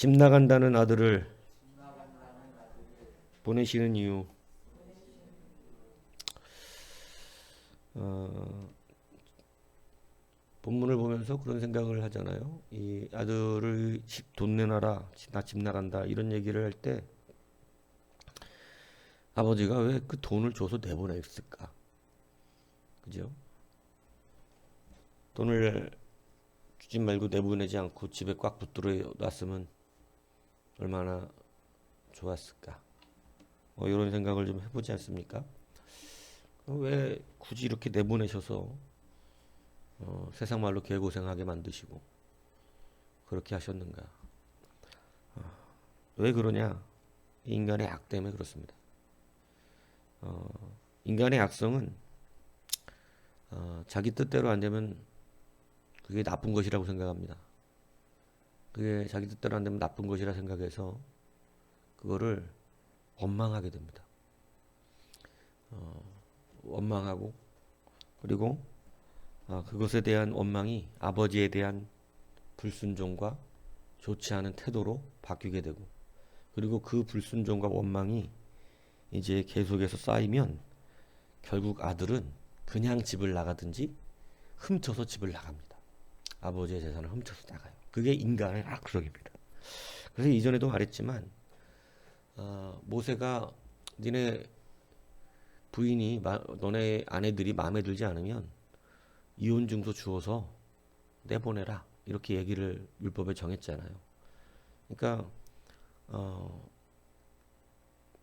집 나간다는 아들을 보내시는 이유. 어, 본문을 보면서 그런 생각을 하잖아요. 이 아들을 돈 내놔라, 나 집 나간다 이런 얘기를 할 때 아버지가 왜 그 돈을 줘서 내보냈을까? 그죠? 돈을 주지 말고 내보내지 않고 집에 꽉 붙들어 놨으면 얼마나 좋았을까? 이런 생각을 좀 해보지 않습니까? 왜 굳이 이렇게 내보내셔서 세상 말로 개고생하게 만드시고 그렇게 하셨는가? 왜 그러냐? 인간의 악 때문에 그렇습니다. 인간의 악성은 자기 뜻대로 안 되면 그게 나쁜 것이라고 생각합니다. 그게 자기 뜻대로 안 되면 나쁜 것이라 생각해서 그거를 원망하게 됩니다. 원망하고 그리고 그것에 대한 원망이 아버지에 대한 불순종과 좋지 않은 태도로 바뀌게 되고 그리고 그 불순종과 원망이 이제 계속해서 쌓이면 결국 아들은 그냥 집을 나가든지 훔쳐서 집을 나갑니다. 아버지의 재산을 훔쳐서 나가요. 그게 인간의 악성입니다. 그래서 이전에도 말했지만 모세가 니네 부인이 너네 아내들이 마음에 들지 않으면 이혼 증서 주어서 내보내라 이렇게 얘기를 율법에 정했잖아요. 그러니까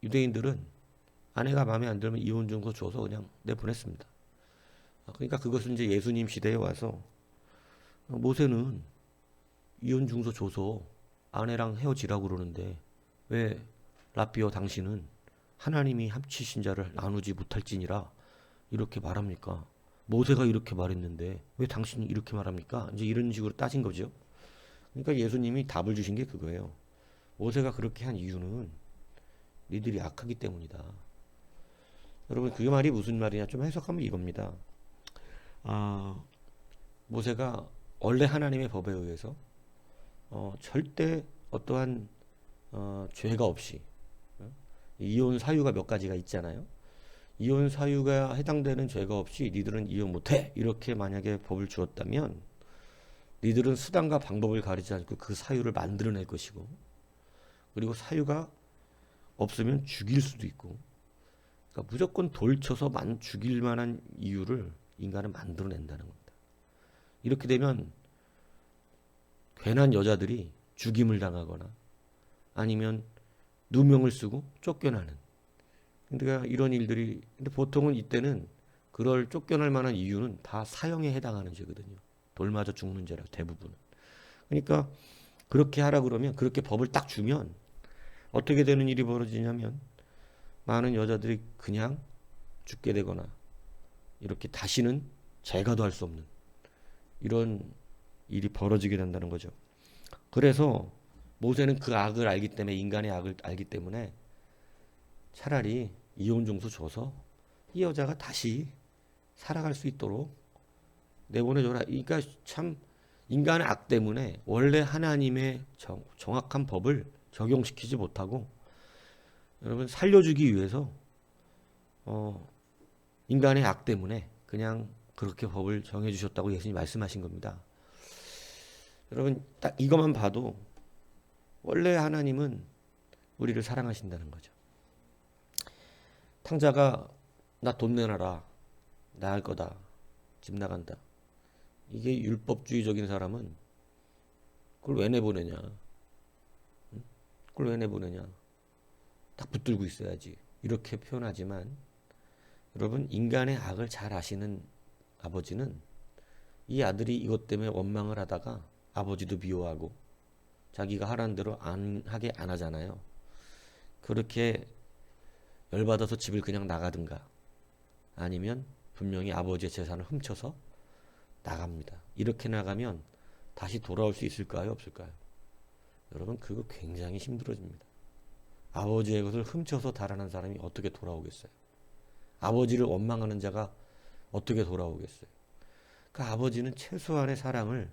유대인들은 아내가 마음에 안 들면 이혼 증서 줘서 그냥 내보냈습니다. 그러니까 그것은 이제 예수님 시대에 와서 모세는 이혼 증서 줘서 아내랑 헤어지라고 그러는데 왜 라비어 당신은 하나님이 합치신 자를 나누지 못할지니라 이렇게 말합니까? 모세가 이렇게 말했는데 왜 당신이 이렇게 말합니까? 이제 이런 식으로 따진 거죠. 그러니까 예수님이 답을 주신 게 그거예요. 모세가 그렇게 한 이유는 니들이 악하기 때문이다. 여러분 그 말이 무슨 말이냐 좀 해석하면 이겁니다. 모세가 원래 하나님의 법에 의해서 절대 어떠한 죄가 없이 이혼 사유가 몇 가지가 있잖아요. 이혼 사유가 해당되는 죄가 없이 니들은 이혼 못해 이렇게 만약에 법을 주었다면 니들은 수단과 방법을 가리지 않고 그 사유를 만들어낼 것이고 그리고 사유가 없으면 죽일 수도 있고 그러니까 무조건 돌쳐서 죽일 만한 이유를 인간은 만들어낸다는 겁니다. 이렇게 되면 괜한 여자들이 죽임을 당하거나 아니면 누명을 쓰고 쫓겨나는 그러니까 이런 일들이 근데 보통은 이때는 그럴 쫓겨날 만한 이유는 다 사형에 해당하는 죄거든요. 돌 맞아 죽는 죄라 대부분은. 그러니까 그렇게 하라 그러면 그렇게 법을 딱 주면 어떻게 되는 일이 벌어지냐면 많은 여자들이 그냥 죽게 되거나 이렇게 다시는 재가도 할 수 없는 이런 일이 벌어지게 된다는 거죠. 그래서 모세는 그 악을 알기 때문에 인간의 악을 알기 때문에 차라리 이혼 증서 줘서 이 여자가 다시 살아갈 수 있도록 내보내줘라. 그러니까 참 인간의 악 때문에 원래 하나님의 정확한 법을 적용시키지 못하고 여러분 살려주기 위해서 인간의 악 때문에 그냥 그렇게 법을 정해주셨다고 예수님이 말씀하신 겁니다. 여러분 딱 이것만 봐도 원래 하나님은 우리를 사랑하신다는 거죠. 탕자가 나 돈 내놔라 나 할 거다 집 나간다 이게 율법주의적인 사람은 그걸 왜 내보내냐 그걸 왜 내보내냐 딱 붙들고 있어야지 이렇게 표현하지만 여러분 인간의 악을 잘 아시는 아버지는 이 아들이 이것 때문에 원망을 하다가 아버지도 미워하고 자기가 하라는 대로 하게 안 하잖아요. 그렇게 열받아서 집을 그냥 나가든가 아니면 분명히 아버지의 재산을 훔쳐서 나갑니다. 이렇게 나가면 다시 돌아올 수 있을까요? 없을까요? 여러분 그거 굉장히 힘들어집니다. 아버지의 것을 훔쳐서 달아난 사람이 어떻게 돌아오겠어요? 아버지를 원망하는 자가 어떻게 돌아오겠어요? 그 아버지는 최소한의 사랑을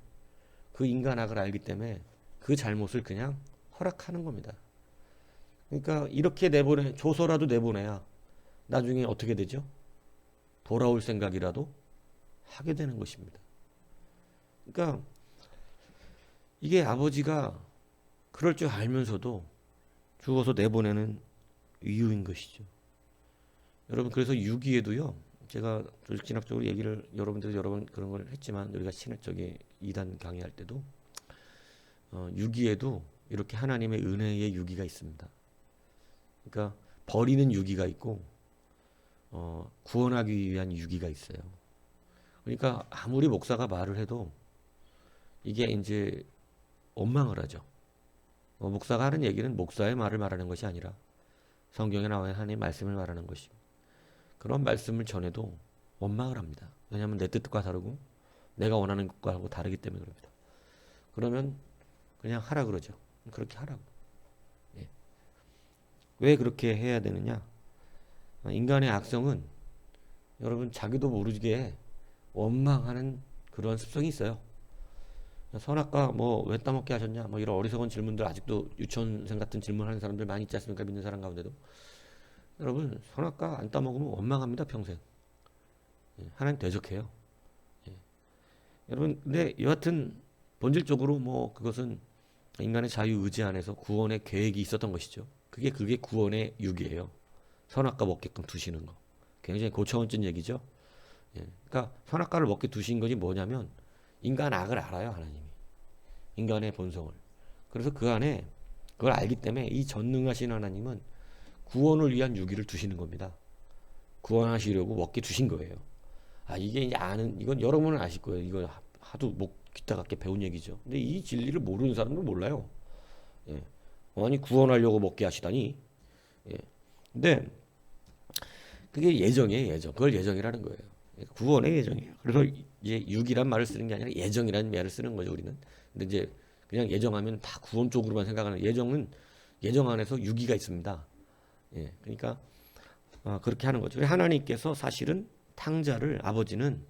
그 인간 악을 알기 때문에 그 잘못을 그냥 허락하는 겁니다. 그러니까 이렇게 줘서라도 내보내야 나중에 어떻게 되죠? 돌아올 생각이라도 하게 되는 것입니다. 그러니까 이게 아버지가 그럴 줄 알면서도 죽어서 내보내는 이유인 것이죠. 여러분, 그래서 유기에도요, 제가 조직진학적으로 얘기를 여러분들 여러 번 그런 걸 했지만, 우리가 신학적인 2단 강의할 때도 유기에도 이렇게 하나님의 은혜의 유기가 있습니다. 그러니까 버리는 유기가 있고 구원하기 위한 유기가 있어요. 그러니까 아무리 목사가 말을 해도 이게 이제 원망을 하죠. 목사가 하는 얘기는 목사의 말을 말하는 것이 아니라 성경에 나와 있는 하나님의 말씀을 말하는 것이, 그런 말씀을 전해도 원망을 합니다. 왜냐하면 내 뜻과 다르고 내가 원하는 것과 다르기 때문에 그럽니다. 그러면 그냥 하라 그러죠. 그렇게 하라고. 예. 왜 그렇게 해야 되느냐? 인간의 악성은 여러분 자기도 모르게 원망하는 그런 습성이 있어요. 선악과 뭐 왜 따먹게 하셨냐? 뭐 이런 어리석은 질문들, 아직도 유치원생 같은 질문하는 사람들 많이 있지 않습니까? 믿는 사람 가운데도. 여러분, 선악과 안 따먹으면 원망합니다, 평생. 하나님 대적해요. 예. 여러분, 근데 여하튼 본질적으로 뭐 그것은 인간의 자유 의지 안에서 구원의 계획이 있었던 것이죠. 그게 구원의 유기예요. 선악과 먹게끔 두시는 거. 굉장히 고차원적인 얘기죠. 예. 그러니까 선악과를 먹게 두신 것이 뭐냐면 인간 악을 알아요, 하나님이. 인간의 본성을. 그래서 그 안에 그걸 알기 때문에 이 전능하신 하나님은 구원을 위한 유기를 두시는 겁니다. 구원하시려고 먹게 두신 거예요. 이게 이제 이건 여러분은 아실 거예요. 이거 하도 귀따 같게 배운 얘기죠. 근데 이 진리를 모르는 사람은 몰라요. 예. 아니, 구원하려고 먹게 하시다니. 예. 근데 그게 예정이에요, 예정. 그걸 예정이라는 거예요. 구원의 예정이에요. 그래서 이제 육이란 말을 쓰는 게 아니라 예정이라는 말을 쓰는 거죠, 우리는. 근데 이제 그냥 예정하면 다 구원 쪽으로만 생각하는, 예정은 예정 안에서 유기가 있습니다. 예. 그러니까 그렇게 하는 거죠. 하나님께서 사실은 탕자를, 아버지는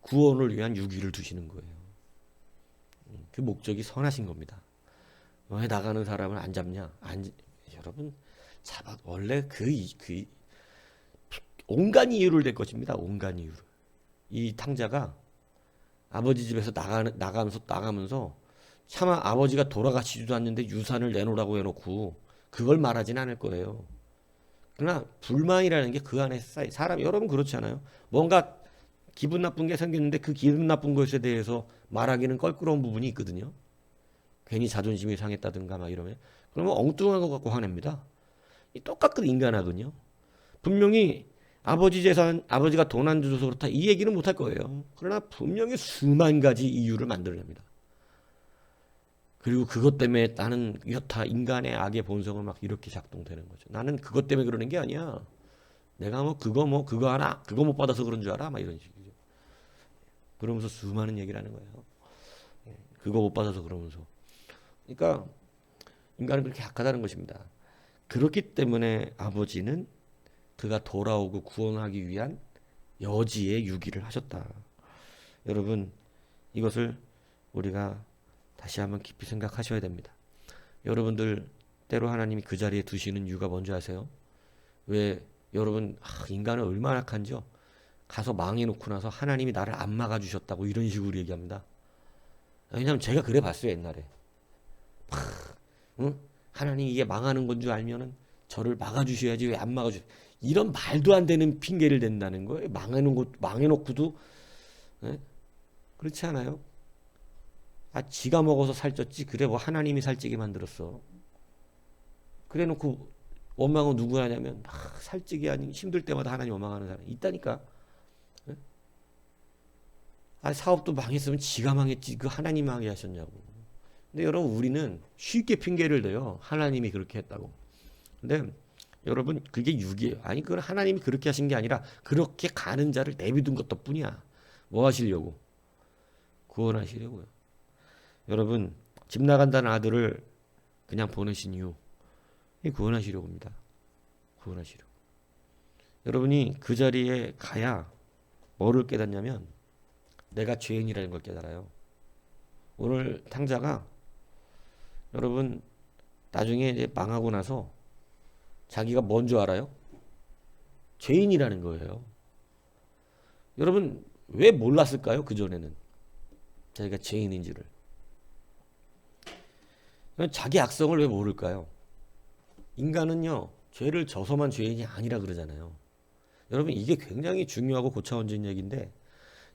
구원을 위한 유기를 두시는 거예요. 그 목적이 선하신 겁니다. 왜 나가는 사람을 안 잡냐? 여러분, 원래 온갖 이유를 댈 것입니다. 온갖 이유를. 이 탕자가 아버지 집에서 나가면서 차마 아버지가 돌아가시지도 않는데 유산을 내놓으라고 해놓고 그걸 말하진 않을 거예요. 그러나 불만이라는 게 그 안에 쌓여. 여러분 그렇지 않아요? 뭔가 기분 나쁜 게 생겼는데 그 기분 나쁜 것에 대해서 말하기는 껄끄러운 부분이 있거든요. 괜히 자존심이 상했다든가 막 이러면. 그러면 엉뚱한 것 갖고 화냅니다. 똑같은 인간하거든요. 분명히 아버지 재산, 아버지가 돈 안 줘서 그렇다, 이 얘기는 못 할 거예요. 그러나 분명히 수만 가지 이유를 만들어냅니다. 그리고 그것 때문에 나는 여타 인간의 악의 본성을 막 이렇게 작동되는 거죠. 나는 그것 때문에 그러는 게 아니야. 내가 그거 하나, 그거 못 받아서 그런 줄 알아? 막 이런 식이죠. 그러면서 수많은 얘기를 하는 거예요. 그거 못 받아서 그러면서. 그러니까 인간은 그렇게 약하다는 것입니다. 그렇기 때문에 아버지는 그가 돌아오고 구원하기 위한 여지의 유기를 하셨다. 여러분, 이것을 우리가 다시 한번 깊이 생각하셔야 됩니다. 여러분들 때로 하나님이 그 자리에 두시는 이유가 뭔지 아세요? 왜 여러분, 인간은 얼마나 악한지요? 가서 망해놓고 나서 하나님이 나를 안 막아주셨다고 이런 식으로 얘기합니다. 왜냐하면 제가 그래 봤어요, 옛날에. 응? 하나님이 이게 망하는 건 줄 알면은 저를 막아주셔야지 왜 안 막아주세요? 이런 말도 안 되는 핑계를 댄다는 거예요. 망해놓고도. 네? 그렇지 않아요? 지가 먹어서 살쪘지. 그래 뭐 하나님이 살찌게 만들었어. 그래 놓고 원망은 누구 하냐면 살찌게 아닌 힘들 때마다 하나님 원망하는 사람이 있다니까. 네? 사업도 망했으면 지가 망했지. 그 하나님 망하게 하셨냐고. 근데 여러분, 우리는 쉽게 핑계를 대요. 하나님이 그렇게 했다고. 근데 여러분, 그게 육이에요. 그건 하나님이 그렇게 하신 게 아니라 그렇게 가는 자를 내비둔 것 덕분이야. 뭐 하시려고? 구원하시려고요. 여러분, 집 나간다는 아들을 그냥 보내신 이유, 구원하시려고 합니다. 구원하시려고. 여러분이 그 자리에 가야 뭐를 깨닫냐면 내가 죄인이라는 걸 깨달아요. 오늘 탕자가 여러분 나중에 이제 망하고 나서 자기가 뭔 줄 알아요? 죄인이라는 거예요. 여러분 왜 몰랐을까요? 그전에는 자기가 죄인인지를. 자기 악성을 왜 모를까요? 인간은요 죄를 져서만 죄인이 아니라 그러잖아요. 여러분 이게 굉장히 중요하고 고차원적인 얘기인데,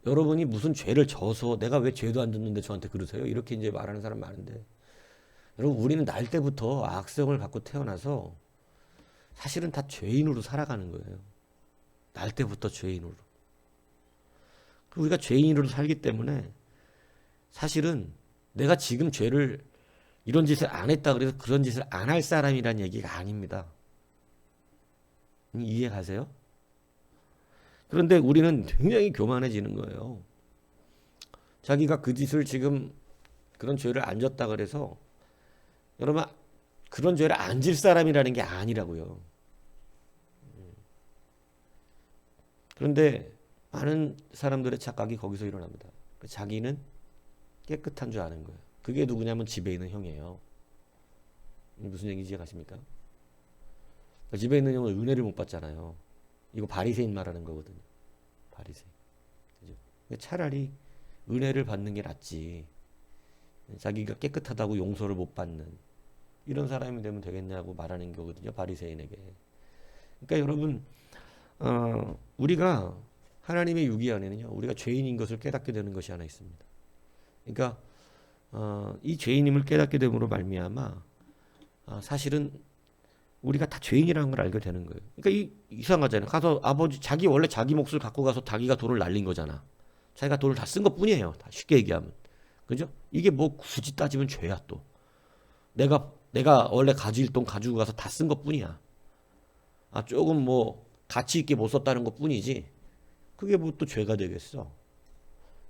여러분이 무슨 죄를 져서 내가 왜 죄도 안 졌는데 저한테 그러세요? 이렇게 이제 말하는 사람 많은데, 여러분 우리는 날 때부터 악성을 갖고 태어나서 사실은 다 죄인으로 살아가는 거예요. 날 때부터 죄인으로. 우리가 죄인으로 살기 때문에 사실은 내가 지금 죄를 이런 짓을 안 했다 그래서 그런 짓을 안 할 사람이란 얘기가 아닙니다. 이해 가세요? 그런데 우리는 굉장히 교만해지는 거예요. 자기가 그 짓을 지금 그런 죄를 안 졌다 그래서 여러분 그런 죄를 안 질 사람이라는 게 아니라고요. 그런데 많은 사람들의 착각이 거기서 일어납니다. 자기는 깨끗한 줄 아는 거예요. 그게 누구냐면 집에 있는 형이에요. 무슨 얘기인지 가십니까? 집에 있는 형은 은혜를 못 받잖아요. 이거 바리새인 말하는 거거든요. 바리새인. 그죠? 차라리 은혜를 받는 게 낫지. 자기가 깨끗하다고 용서를 못 받는 이런 사람이 되면 되겠냐고 말하는 거거든요. 바리새인에게. 그러니까 여러분 우리가 하나님의 유기 안에는요, 우리가 죄인인 것을 깨닫게 되는 것이 하나 있습니다. 그러니까 이 죄인임을 깨닫게 됨으로 말미암아 사실은 우리가 다 죄인이라는 걸 알게 되는 거예요. 그러니까 이상하잖아요. 가서 아버지 자기 원래 자기 몫을 갖고 가서 자기가 돈을 날린 거잖아. 자기가 돈을 다 쓴 것뿐이에요. 다 쉽게 얘기하면, 그죠? 이게 뭐 굳이 따지면 죄야 또. 내가 원래 가질 돈 가지고 가서 다 쓴 것뿐이야. 조금 뭐 가치 있게 못 썼다는 것뿐이지. 그게 뭐 또 죄가 되겠어.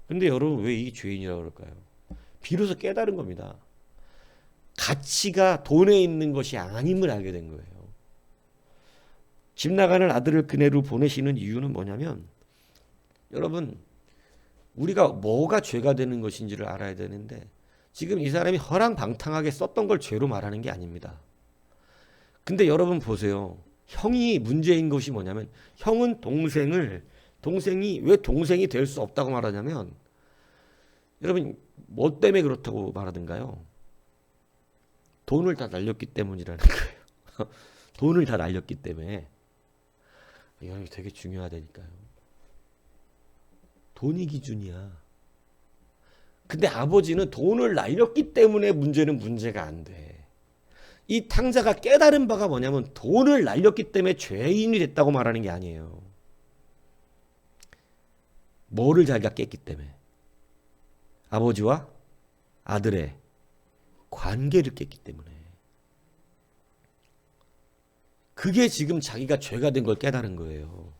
근데 여러분 왜 이게 죄인이라고 그럴까요? 비로소 깨달은 겁니다. 가치가 돈에 있는 것이 아님을 알게 된 거예요. 집 나가는 아들을 그네로 보내시는 이유는 뭐냐면, 여러분 우리가 뭐가 죄가 되는 것인지를 알아야 되는데, 지금 이 사람이 허랑방탕하게 썼던 걸 죄로 말하는 게 아닙니다. 근데 여러분 보세요. 형이 문제인 것이 뭐냐면, 형은 동생이 왜 동생이 될 수 없다고 말하냐면, 여러분 뭐 때문에 그렇다고 말하던가요? 돈을 다 날렸기 때문이라는 거예요. 돈을 다 날렸기 때문에. 이게 되게 중요하다니까요. 돈이 기준이야. 근데 아버지는 돈을 날렸기 때문에 문제가 안 돼. 이 탕자가 깨달은 바가 뭐냐면, 돈을 날렸기 때문에 죄인이 됐다고 말하는 게 아니에요. 뭐를 자기가 깼기 때문에? 아버지와 아들의 관계를 깼기 때문에. 그게 지금 자기가 죄가 된 걸 깨달은 거예요.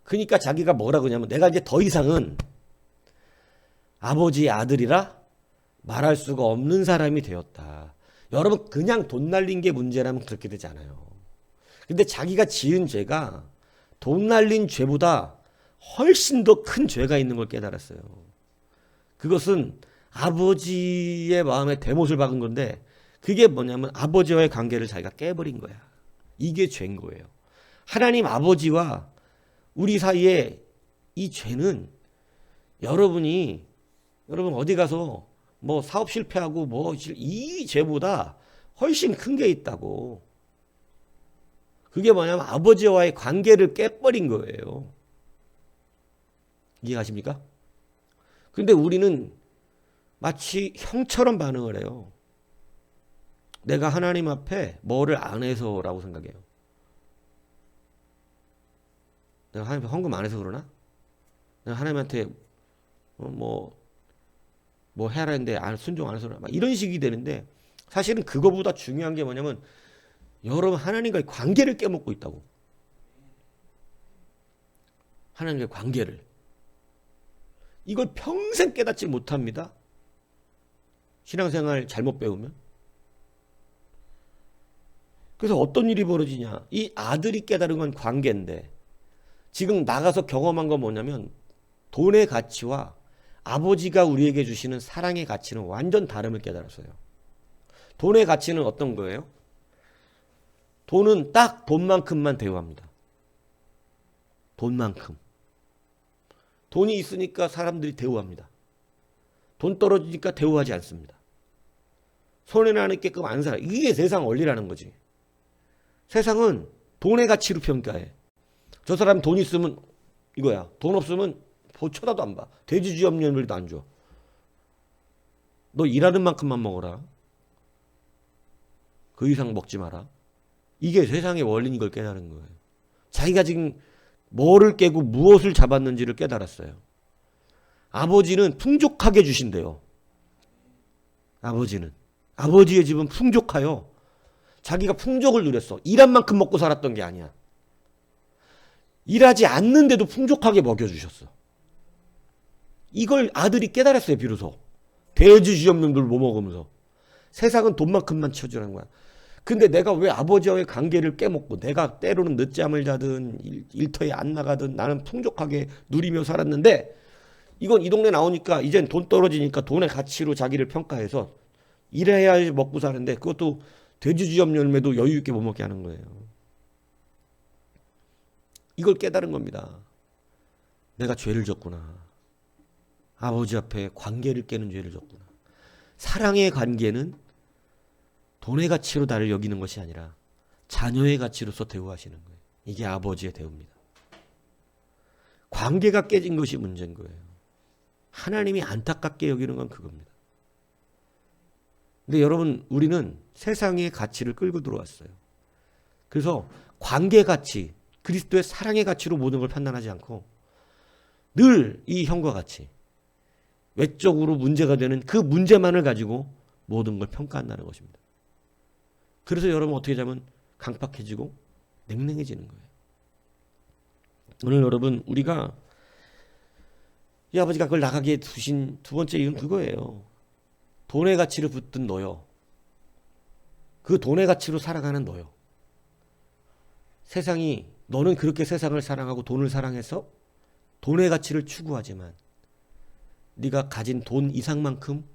그러니까 자기가 뭐라고 하냐면, 내가 이제 더 이상은 아버지의 아들이라 말할 수가 없는 사람이 되었다. 여러분 그냥 돈 날린 게 문제라면 그렇게 되지 않아요. 근데 자기가 지은 죄가 돈 날린 죄보다 훨씬 더 큰 죄가 있는 걸 깨달았어요. 그것은 아버지의 마음에 대못을 박은 건데, 그게 뭐냐면 아버지와의 관계를 자기가 깨버린 거야. 이게 죄인 거예요. 하나님 아버지와 우리 사이에 이 죄는, 여러분 어디 가서 뭐 사업 실패하고 뭐 이 죄보다 훨씬 큰 게 있다고. 그게 뭐냐면 아버지와의 관계를 깨버린 거예요. 이해가십니까? 근데 우리는 마치 형처럼 반응을 해요. 내가 하나님 앞에 뭐를 안 해서라고 생각해요. 내가 하나님 앞에 헌금 안 해서 그러나? 내가 하나님한테 뭐 해라 했는데 순종 안 해서 그러나? 막 이런 식이 되는데, 사실은 그거보다 중요한 게 뭐냐면, 여러분 하나님과의 관계를 깨먹고 있다고. 하나님과의 관계를. 이걸 평생 깨닫지 못합니다. 신앙생활 잘못 배우면. 그래서 어떤 일이 벌어지냐. 이 아들이 깨달은 건 관계인데, 지금 나가서 경험한 건 뭐냐면, 돈의 가치와 아버지가 우리에게 주시는 사랑의 가치는 완전 다름을 깨달았어요. 돈의 가치는 어떤 거예요? 돈은 딱 돈만큼만 대우합니다. 돈만큼. 돈이 있으니까 사람들이 대우합니다. 돈 떨어지니까 대우하지 않습니다. 손해나게끔 안 살아. 이게 세상 원리라는 거지. 세상은 돈의 가치로 평가해. 저 사람 돈 있으면 이거야. 돈 없으면 쳐다도 안 봐. 돼지쥐 없는 년을도 안 줘. 너 일하는 만큼만 먹어라. 그 이상 먹지 마라. 이게 세상의 원리인 걸 깨달은 거예요. 자기가 지금 뭐를 깨고 무엇을 잡았는지를 깨달았어요. 아버지는 풍족하게 주신대요. 아버지는. 아버지의 집은 풍족하여. 자기가 풍족을 누렸어. 일한 만큼 먹고 살았던 게 아니야. 일하지 않는데도 풍족하게 먹여주셨어. 이걸 아들이 깨달았어요. 비로소. 돼지쥐 없는 걸 뭐 먹으면서. 세상은 돈만큼만 치워주라는 거야. 근데 내가 왜 아버지와의 관계를 깨먹고 내가 때로는 늦잠을 자든 일터에 안 나가든 나는 풍족하게 누리며 살았는데 이건 이 동네 나오니까 이젠 돈 떨어지니까 돈의 가치로 자기를 평가해서 일해야 먹고 사는데 그것도 돼지쥐 없는 열매도 여유 있게 못 먹게 하는 거예요. 이걸 깨달은 겁니다. 내가 죄를 졌구나. 아버지 앞에 관계를 깨는 죄를 졌구나. 사랑의 관계는 돈의 가치로 나를 여기는 것이 아니라 자녀의 가치로서 대우하시는 거예요. 이게 아버지의 대우입니다. 관계가 깨진 것이 문제인 거예요. 하나님이 안타깝게 여기는 건 그겁니다. 근데 여러분, 우리는 세상의 가치를 끌고 들어왔어요. 그래서 관계 가치, 그리스도의 사랑의 가치로 모든 걸 판단하지 않고 늘 이 형과 같이 외적으로 문제가 되는 그 문제만을 가지고 모든 걸 평가한다는 것입니다. 그래서 여러분 어떻게 하면 강팍해지고 냉랭해지는 거예요. 오늘 여러분 우리가 이 아버지가 그걸 나가게 두신 두 번째 이유는 그거예요. 돈의 가치를 붙든 너요. 그 돈의 가치로 살아가는 너요. 세상이 너는 그렇게 세상을 사랑하고 돈을 사랑해서 돈의 가치를 추구하지만 네가 가진 돈 이상만큼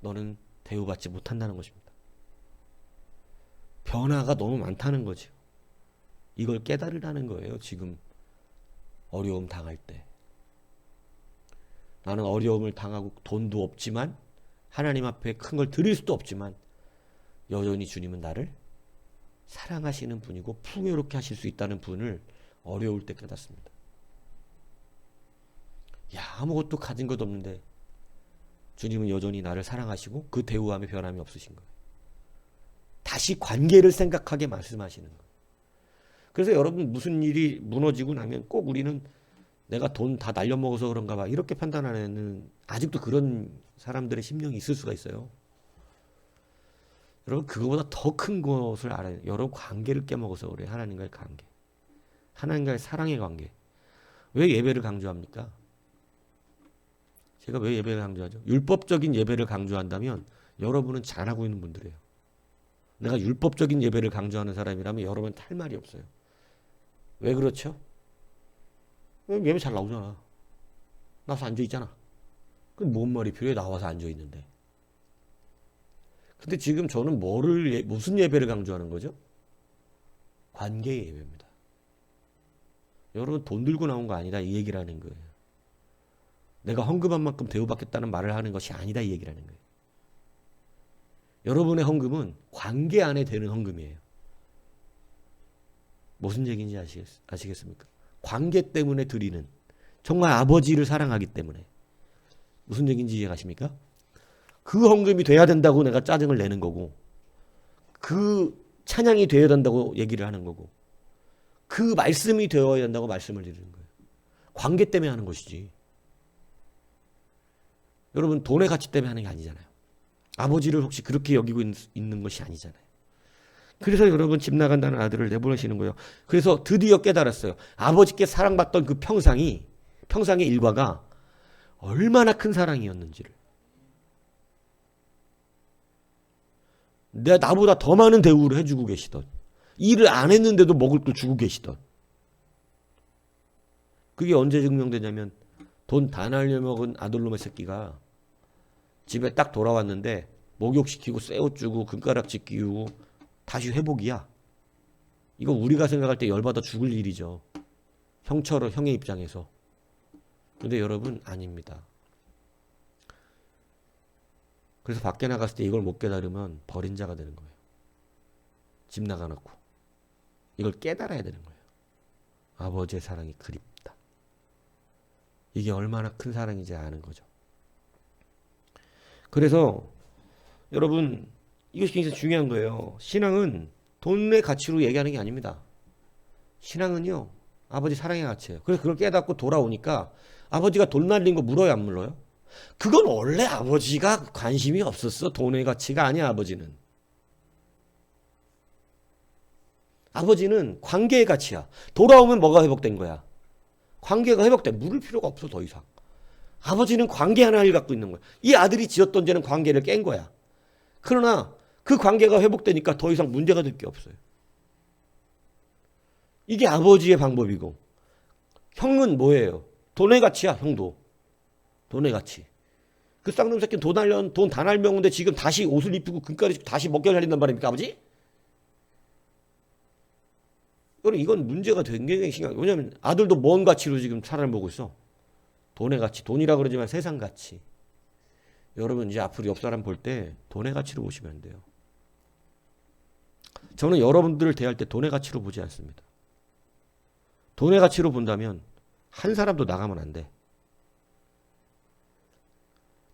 너는 대우받지 못한다는 것입니다. 변화가 너무 많다는 거죠. 이걸 깨달으라는 거예요. 지금 어려움 당할 때. 나는 어려움을 당하고 돈도 없지만 하나님 앞에 큰 걸 드릴 수도 없지만 여전히 주님은 나를 사랑하시는 분이고 풍요롭게 하실 수 있다는 분을 어려울 때 깨닫습니다. 야, 아무것도 가진 것 없는데 주님은 여전히 나를 사랑하시고 그 대우함에 변함이 없으신 거예요. 다시 관계를 생각하게 말씀하시는 거예요. 그래서 여러분 무슨 일이 무너지고 나면 꼭 우리는 내가 돈 다 날려먹어서 그런가 봐 이렇게 판단하는 아직도 그런 사람들의 심령이 있을 수가 있어요. 여러분 그거보다 더 큰 것을 알아요. 여러분 관계를 깨먹어서 그래요. 하나님과의 관계. 하나님과의 사랑의 관계. 왜 예배를 강조합니까? 제가 왜 예배를 강조하죠? 율법적인 예배를 강조한다면 여러분은 잘하고 있는 분들이에요. 내가 율법적인 예배를 강조하는 사람이라면 여러분은 할 말이 없어요. 왜 그렇죠? 예배 잘 나오잖아. 나와서 앉아있잖아. 그럼 뭔 말이 필요해? 나와서 앉아있는데. 근데 지금 저는 무슨 예배를 강조하는 거죠? 관계의 예배입니다. 여러분 돈 들고 나온 거 아니다 이 얘기를 하는 거예요. 내가 헌금한 만큼 대우받겠다는 말을 하는 것이 아니다 이 얘기를 하는 거예요. 여러분의 헌금은 관계 안에 되는 헌금이에요. 무슨 얘기인지 아시겠습니까? 관계 때문에 드리는, 정말 아버지를 사랑하기 때문에. 무슨 얘기인지 이해가십니까? 그 헌금이 돼야 된다고 내가 짜증을 내는 거고, 그 찬양이 되어야 된다고 얘기를 하는 거고, 그 말씀이 되어야 된다고 말씀을 드리는 거예요. 관계 때문에 하는 것이지. 여러분 돈의 가치 때문에 하는 게 아니잖아요. 아버지를 혹시 그렇게 여기고 있는 것이 아니잖아요. 그래서 여러분 집 나간다는 아들을 내보내시는 거예요. 그래서 드디어 깨달았어요. 아버지께 사랑받던 그 평상의 일과가 얼마나 큰 사랑이었는지를. 나보다 더 많은 대우를 해주고 계시던, 일을 안 했는데도 먹을 걸 주고 계시던. 그게 언제 증명되냐면 돈 다 날려먹은 아들놈의 새끼가 집에 딱 돌아왔는데 목욕시키고 쇠옷 주고 금가락지 끼우고 다시 회복이야. 이거 우리가 생각할 때 열받아 죽을 일이죠. 형의 입장에서. 근데 여러분 아닙니다. 그래서 밖에 나갔을 때 이걸 못 깨달으면 버린 자가 되는 거예요. 집 나가놓고. 이걸 깨달아야 되는 거예요. 아버지의 사랑이 그립다. 이게 얼마나 큰 사랑인지 아는 거죠. 그래서 여러분 이것이 굉장히 중요한 거예요. 신앙은 돈의 가치로 얘기하는 게 아닙니다. 신앙은요 아버지 사랑의 가치예요. 그래서 그걸 깨닫고 돌아오니까 아버지가 돈 날린 거 물어요 안 물어요? 그건 원래 아버지가 관심이 없었어. 돈의 가치가 아니야 아버지는. 아버지는 관계의 가치야. 돌아오면 뭐가 회복된 거야? 관계가 회복돼. 물을 필요가 없어 더 이상. 아버지는 관계 하나를 갖고 있는 거야. 이 아들이 지었던 죄는 관계를 깬 거야. 그러나 그 관계가 회복되니까 더 이상 문제가 될 게 없어요. 이게 아버지의 방법이고 형은 뭐예요? 돈의 가치야 형도. 돈의 가치. 그 쌍놈 새끼는 돈 다 날명인데 지금 다시 옷을 입히고 금가리 입고 다시 먹겨 살린단 말입니까 아버지? 이건 문제가 굉장히 심각해요. 왜냐하면 아들도 뭔 가치로 지금 사람을 보고 있어? 돈의 가치. 돈이라 그러지만 세상 가치. 여러분 이제 앞으로 옆 사람 볼 때 돈의 가치로 보시면 안 돼요. 저는 여러분들을 대할 때 돈의 가치로 보지 않습니다. 돈의 가치로 본다면 한 사람도 나가면 안 돼.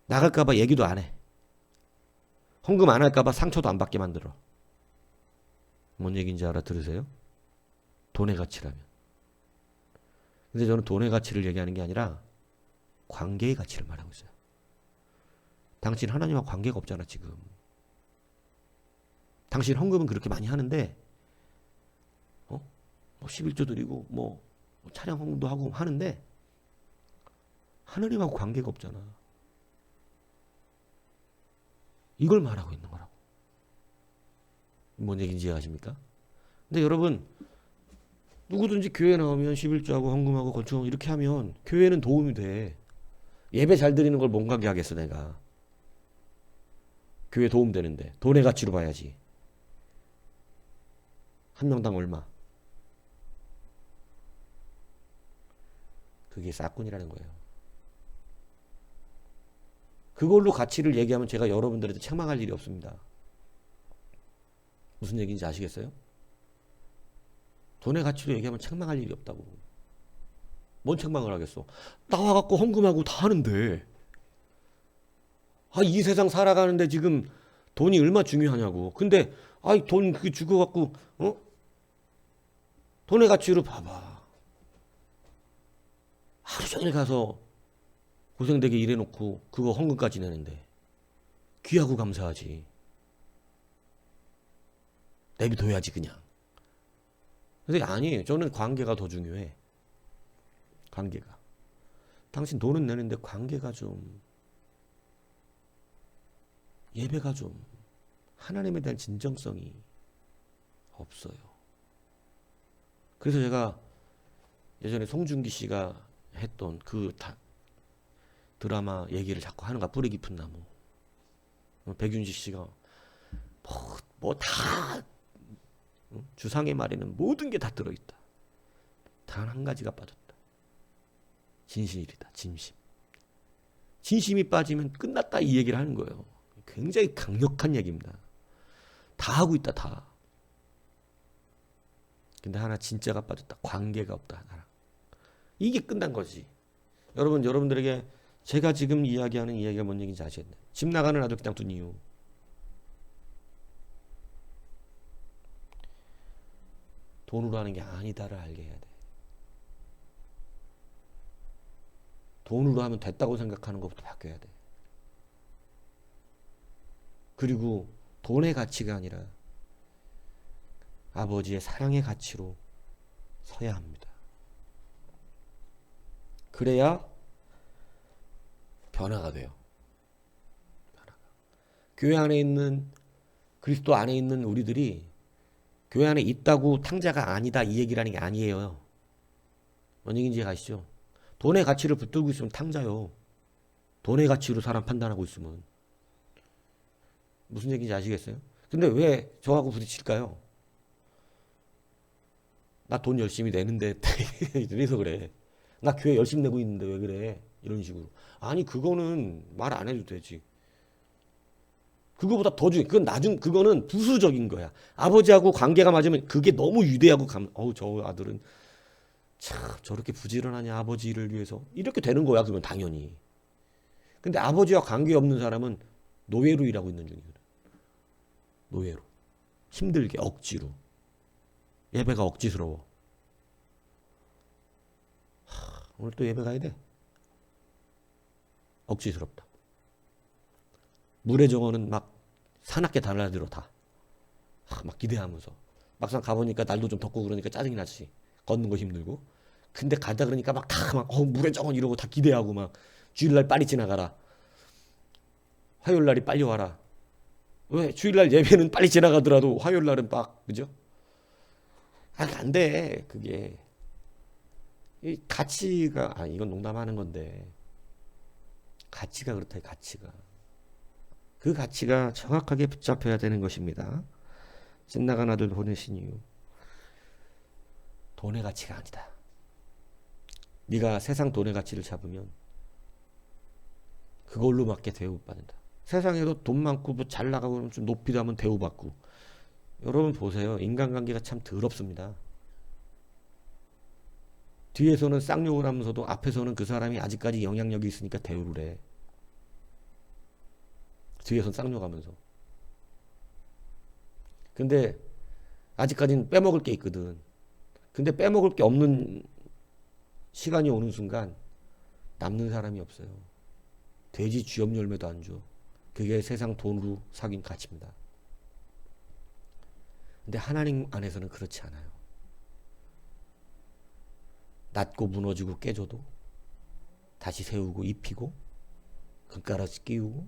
나갈까봐 얘기도 안 해. 헌금 안 할까봐 상처도 안 받게 만들어. 뭔 얘기인지 알아들으세요? 돈의 가치라면. 근데 저는 돈의 가치를 얘기하는 게 아니라 관계의 가치를 말하고 있어요. 당신 하나님과 관계가 없잖아 지금. 당신 헌금은 그렇게 많이 하는데 뭐 11조 드리고 뭐 차량 헌금도 하고 하는데 하나님하고 관계가 없잖아. 이걸 말하고 있는 거라고. 뭔 얘기인지 아십니까? 근데 여러분 누구든지 교회 나오면 11조하고 헌금하고 건축하고 이렇게 하면 교회는 도움이 돼. 예배 잘 드리는 걸 못 가게 하겠어 내가. 교회 도움 되는데 돈의 가치로 봐야지. 한 명당 얼마. 그게 싹군이라는 거예요. 그걸로 가치를 얘기하면 제가 여러분들한테 책망할 일이 없습니다. 무슨 얘기인지 아시겠어요? 돈의 가치로 얘기하면 책망할 일이 없다고. 뭔 책망을 하겠어? 나와갖고 헌금하고 다 하는데 이 세상 살아가는데 지금 돈이 얼마 중요하냐고. 근데 돈 그게 주고갖고 돈의 가치로 봐봐. 하루 종일 가서 고생되게 일해놓고 그거 헌금까지 내는데 귀하고 감사하지. 내비둬야지 그냥. 근데 아니에요. 저는 관계가 더 중요해. 관계가. 당신 돈은 내는데 관계가 좀 예배가 좀 하나님에 대한 진정성이 없어요. 그래서 제가 예전에 송중기 씨가 했던 그 드라마 얘기를 자꾸 하는 거야. 뿌리 깊은 나무. 백윤지 씨가 뭐 다 주상의 말에는 모든 게 다 들어있다. 단 한 가지가 빠졌다. 진실이다. 진심. 진심이 빠지면 끝났다 이 얘기를 하는 거예요. 굉장히 강력한 얘기입니다. 다 하고 있다 다. 근데 하나 진짜가 빠졌다. 관계가 없다 하나랑. 이게 끝난 거지. 여러분들에게 제가 지금 이야기하는 이야기가 뭔 얘기인지 아시겠나요? 집 나가는 아들 그냥 둔 이유. 돈으로 하는 게 아니다를 알게 해야 돼. 돈으로 하면 됐다고 생각하는 것부터 바뀌어야 돼. 그리고 돈의 가치가 아니라 아버지의 사랑의 가치로 서야 합니다. 그래야 변화가 돼요. 변화가. 교회 안에 있는 그리스도 안에 있는 우리들이 교회 안에 있다고 탕자가 아니다 이 얘기를 하는 게 아니에요. 뭔 얘기인지 아시죠? 돈의 가치를 붙들고 있으면 탕자요. 돈의 가치로 사람 판단하고 있으면. 무슨 얘기인지 아시겠어요? 근데 왜 저하고 부딪힐까요? 나 돈 열심히 내는데 이래서 그래. 나 교회 열심히 내고 있는데 왜 그래? 이런 식으로. 아니 그거는 말 안 해도 되지. 그거보다 더 중요해. 그거는 부수적인 거야. 아버지하고 관계가 맞으면 그게 너무 유대하고 어우 저 아들은 참 저렇게 부지런하냐 아버지를 위해서 이렇게 되는 거야. 그러면 당연히. 근데 아버지와 관계 없는 사람은 노예로 일하고 있는 중이거든. 노예로. 힘들게 억지로. 예배가 억지스러워. 오늘 또 예배 가야 돼. 억지스럽다. 물의 정원은 막 사납게 달라들어 다. 막 기대하면서. 막상 가보니까 날도 좀 덥고 그러니까 짜증이 나지. 걷는 거 힘들고. 근데 가다 그러니까 막 다 막 물의 정원 이러고 다 기대하고 막 주일날 빨리 지나가라. 화요일날이 빨리 와라. 왜 주일날 예배는 빨리 지나가더라도 화요일날은 막 그죠? 안 돼. 그게. 이 가치가 이건 농담하는 건데 가치가 그렇다. 가치가. 그 가치가 정확하게 붙잡혀야 되는 것입니다. 집 나간 아들 보내신 이유. 돈의 가치가 아니다. 네가 세상 돈의 가치를 잡으면 그걸로 맞게 대우받는다. 세상에도 돈 많고 뭐 잘 나가고 좀 높이도 하면 대우받고. 여러분 보세요. 인간관계가 참 더럽습니다. 뒤에서는 쌍욕을 하면서도 앞에서는 그 사람이 아직까지 영향력이 있으니까 대우를 해. 뒤에서는 쌍욕하면서. 근데 아직까지는 빼먹을 게 있거든. 근데 빼먹을 게 없는 시간이 오는 순간 남는 사람이 없어요. 돼지 쥐염 열매도 안 줘. 그게 세상 돈으로 사귄 가치입니다. 근데 하나님 안에서는 그렇지 않아요. 낮고 무너지고 깨져도 다시 세우고 입히고 금가락 끼우고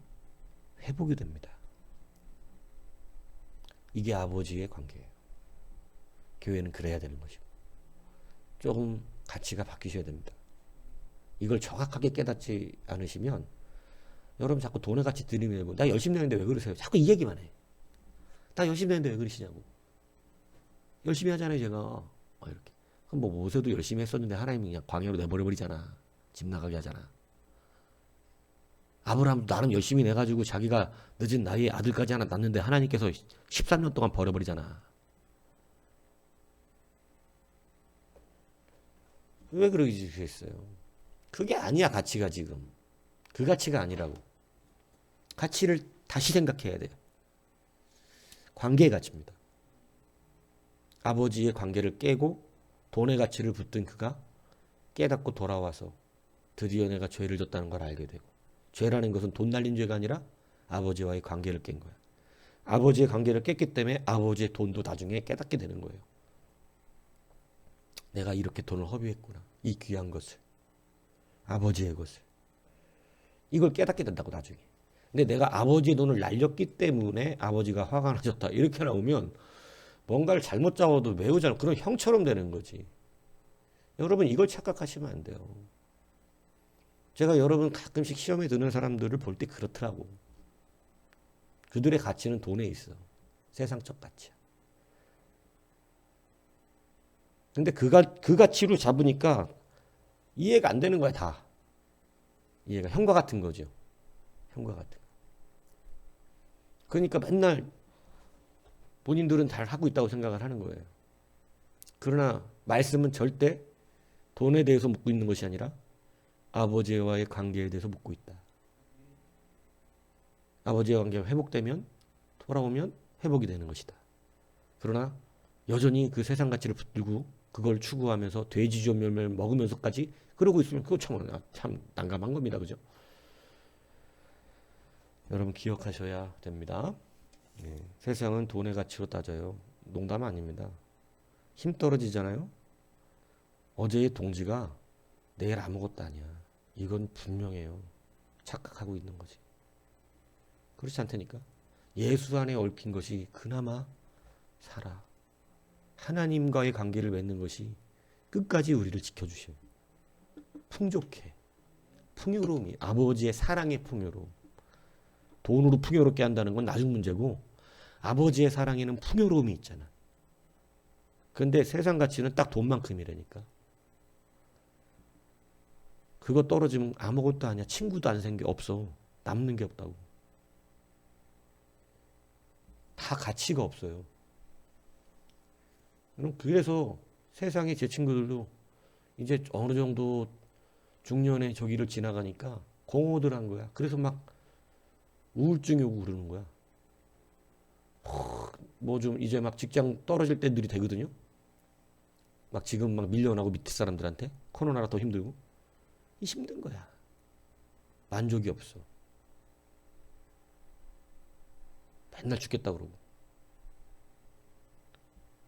회복이 됩니다. 이게 아버지의 관계예요. 교회는 그래야 되는 것이고 조금 가치가 바뀌셔야 됩니다. 이걸 정확하게 깨닫지 않으시면 여러분 자꾸 돈의 가치 들이밀고 나 열심히 내는데 왜 그러세요? 자꾸 이 얘기만 해. 나 열심히 내는데 왜 그러시냐고. 열심히 하잖아요 제가. 이렇게. 그럼 뭐 모세도 열심히 했었는데 하나님이 그냥 광야로 내버려버리잖아. 집 나가게 하잖아. 아브라함도 나는 열심히 내가지고 자기가 늦은 나이에 아들까지 하나 낳는데 하나님께서 13년 동안 버려버리잖아. 왜 그러시겠어요? 그게 아니야 가치가 지금. 그 가치가 아니라고. 가치를 다시 생각해야 돼요. 관계의 가치입니다. 아버지의 관계를 깨고 돈의 가치를 붙든 그가 깨닫고 돌아와서 드디어 내가 죄를 졌다는 걸 알게 되고 죄라는 것은 돈 날린 죄가 아니라 아버지와의 관계를 깬 거야. 아버지의 관계를 깼기 때문에 아버지의 돈도 나중에 깨닫게 되는 거예요. 내가 이렇게 돈을 허비했구나. 이 귀한 것을. 아버지의 것을. 이걸 깨닫게 된다고 나중에. 근데 내가 아버지의 돈을 날렸기 때문에 아버지가 화가 나셨다. 이렇게 나오면 뭔가를 잘못 잡아도 매우 잘 그런 형처럼 되는 거지. 여러분 이걸 착각하시면 안 돼요. 제가 여러분 가끔씩 시험에 드는 사람들을 볼 때 그렇더라고. 그들의 가치는 돈에 있어. 세상적 가치야. 근데 그 가치로 잡으니까 이해가 안 되는 거야 다. 이해가 형과 같은 거죠. 형과 같은 거. 그러니까 맨날 본인들은 잘 하고 있다고 생각을 하는 거예요. 그러나 말씀은 절대 돈에 대해서 묻고 있는 것이 아니라 아버지와의 관계에 대해서 묻고 있다. 아버지의 관계가 회복되면 돌아오면 회복이 되는 것이다. 그러나 여전히 그 세상 가치를 붙들고 그걸 추구하면서 돼지 좀 열매를 먹으면서까지 그러고 있으면 그거 참 난감한 겁니다. 그죠? 여러분 기억하셔야 됩니다. 세상은 돈의 가치로 따져요. 농담 아닙니다. 힘 떨어지잖아요. 어제의 동지가 내일 아무것도 아니야. 이건 분명해요. 착각하고 있는 거지. 그렇지 않다니까. 예수 안에 얽힌 것이 그나마 살아. 하나님과의 관계를 맺는 것이 끝까지 우리를 지켜주셔요. 풍족해. 풍요로움이 아버지의 사랑의 풍요로움. 돈으로 풍요롭게 한다는 건 나중 문제고 아버지의 사랑에는 풍요로움이 있잖아. 근데 세상 가치는 딱 돈만큼이라니까. 그거 떨어지면 아무것도 아니야. 친구도 안 생겨. 없어. 남는 게 없다고. 다 가치가 없어요. 그래서 세상에 제 친구들도 이제 어느 정도 중년의 저기를 지나가니까 공허들 한 거야. 그래서 막 우울증이 오고 그러는 거야. 뭐 좀 이제 막 직장 떨어질 때들이 되거든요. 막 지금 막 밀려나고 밑에 사람들한테 코로나라 더 힘들고 힘든 거야. 만족이 없어. 맨날 죽겠다 그러고.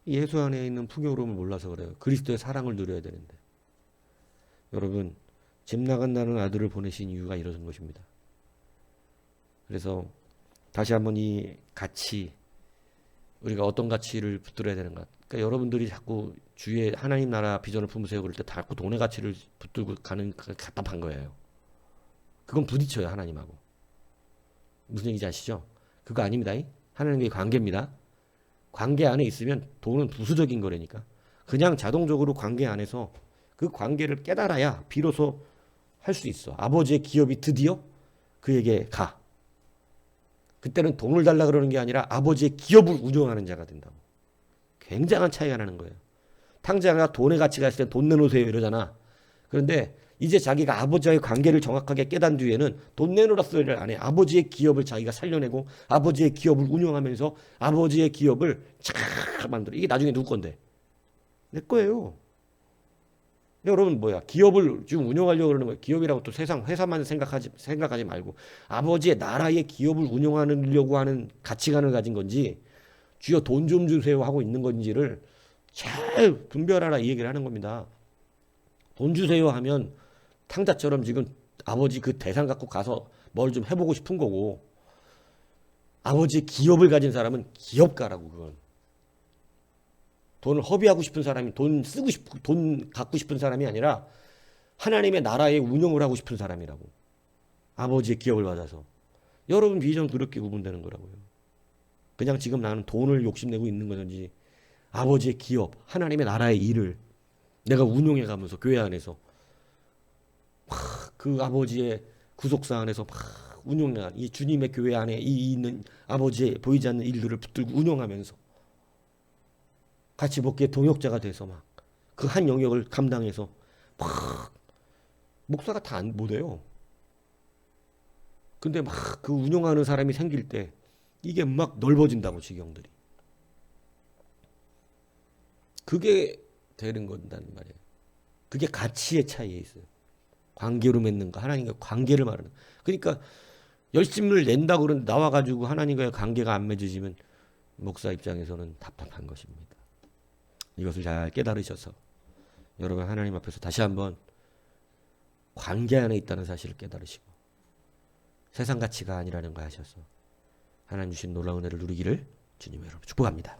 예수 안에 있는 풍요로움을 몰라서 그래요. 그리스도의 사랑을 누려야 되는데. 여러분, 집 나간다는 아들을 보내신 이유가 이런 것입니다. 그래서 다시 한번 이 가치, 우리가 어떤 가치를 붙들어야 되는가. 그러니까 여러분들이 자꾸 주위에 하나님 나라 비전을 품으세요 그럴 때 자꾸 돈의 가치를 붙들고 가는 그 답답한 거예요. 그건 부딪혀요, 하나님하고. 무슨 얘기인지 아시죠? 그거 아닙니다. 하나님과의 관계입니다. 관계 안에 있으면 돈은 부수적인 거라니까. 그냥 자동적으로 관계 안에서 그 관계를 깨달아야 비로소 할 수 있어. 아버지의 기업이 드디어 그에게 가. 그때는 돈을 달라 그러는 게 아니라 아버지의 기업을 운영하는 자가 된다고. 굉장한 차이가 나는 거예요. 탕자가 돈의 가치가 있을 때 돈 내놓으세요 이러잖아. 그런데 이제 자기가 아버지와의 관계를 정확하게 깨닫은 뒤에는 돈 내놓으라 소리를 안 해. 아버지의 기업을 자기가 살려내고 아버지의 기업을 운영하면서 아버지의 기업을 잘 만들어. 이게 나중에 누구 건데? 내 거예요. 여러분 뭐야? 기업을 지금 운영하려고 그러는 거예요. 기업이라고 또 세상 회사만 생각하지 말고 아버지의 나라의 기업을 운영하려고 하는 가치관을 가진 건지 주여 돈 좀 주세요 하고 있는 건지를 잘 분별하라 이 얘기를 하는 겁니다. 돈 주세요 하면 탕자처럼 지금 아버지 그 대상 갖고 가서 뭘 좀 해보고 싶은 거고 아버지의 기업을 가진 사람은 기업가라고 그건. 돈을 허비하고 싶은 사람이 돈 갖고 싶은 사람이 아니라 하나님의 나라의 운영을 하고 싶은 사람이라고. 아버지의 기업을 받아서. 여러분 비전 그렇게 구분되는 거라고요. 그냥 지금 나는 돈을 욕심내고 있는 거든지 아버지의 기업, 하나님의 나라의 일을 내가 운용해 가면서 교회 안에서 막 그 아버지의 구속사 안에서 막 운용해 이 주님의 교회 안에 이 있는 아버지의 보이지 않는 일들을 붙들고 운영하면서 같이 먹기에 동역자가 돼서 막 그 한 영역을 감당해서 막 목사가 다 못해요. 근데 막 그 운영하는 사람이 생길 때 이게 막 넓어진다고 지경들이. 그게 되는 건단 말이에요. 그게 가치의 차이에 있어요. 관계로 맺는 거, 하나님과 관계를 말하는. 그러니까 열심을 낸다고 그러는데 나와가지고 하나님과의 관계가 안 맺어지면 목사 입장에서는 답답한 것입니다. 이것을 잘 깨달으셔서 여러분 하나님 앞에서 다시 한번 관계 안에 있다는 사실을 깨달으시고 세상 가치가 아니라는 거 하셔서 하나님 주신 놀라운 은혜를 누리기를 주님의 이름으로 축복합니다.